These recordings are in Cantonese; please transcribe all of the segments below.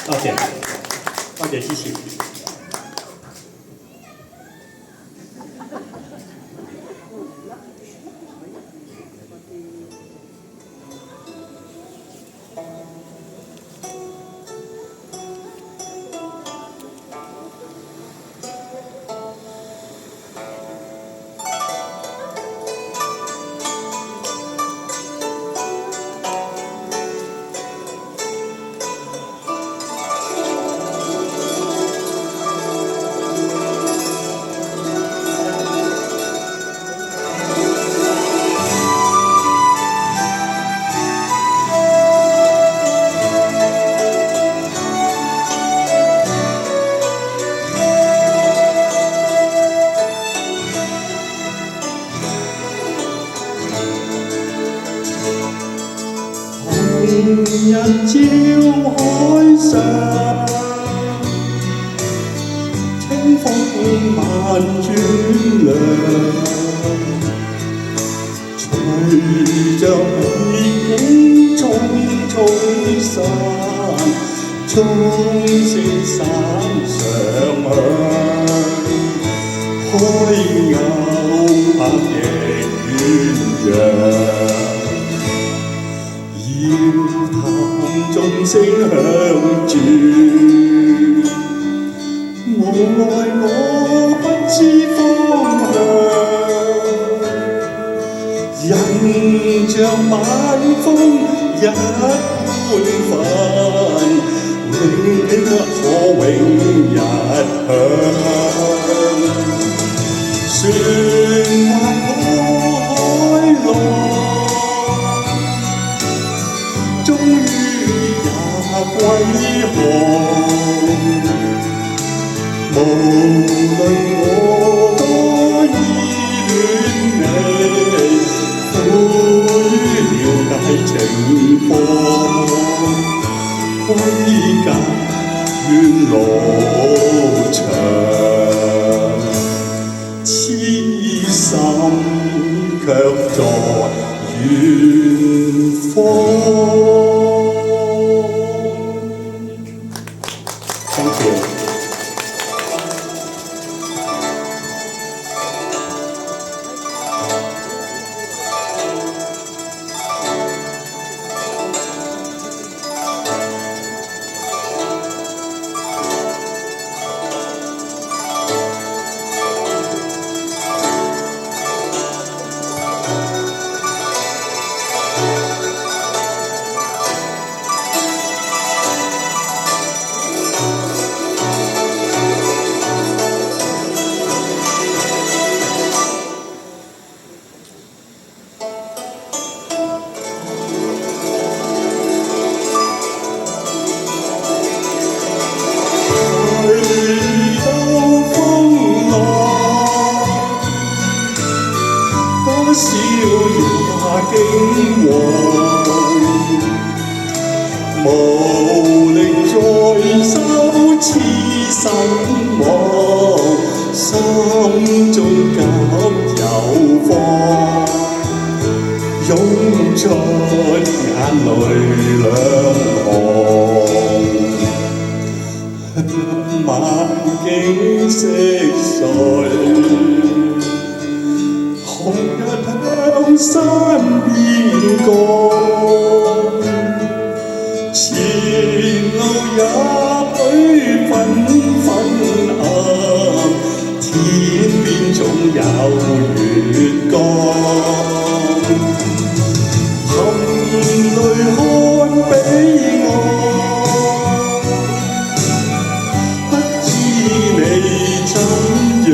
多謝，多謝支持。日照海上，清風萬轉涼，隨着美景匆匆散，鐘聲閃上響，開偶拍翼鸳鸯。搖彈鐘聲響住，無奈我不知方向，人像晚風一般泛，永可永日向。船劃過海浪，終於也歸航。無論我多依戀你，苦於了解情況，歸家願路長，痴心卻在遠方。Thank you。少也驚惶，無力再收痴心妄，心中急有慌，湧出眼淚兩行，萬境色碎。紅日向山邊降，前路也許紛紛暗，天邊總有月光。含淚看彼岸，不知你怎樣。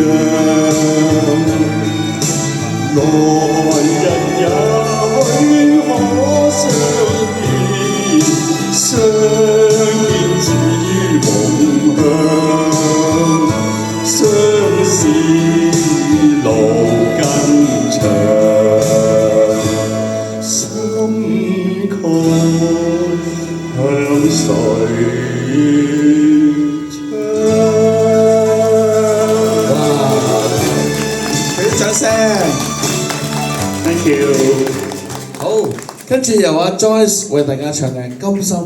來日也許可相見，相見只夢鄉，相思路更長，心卻向誰？掌聲 ，thank you。好，跟住由阿 Joyce 為大家唱嘅《甘心》。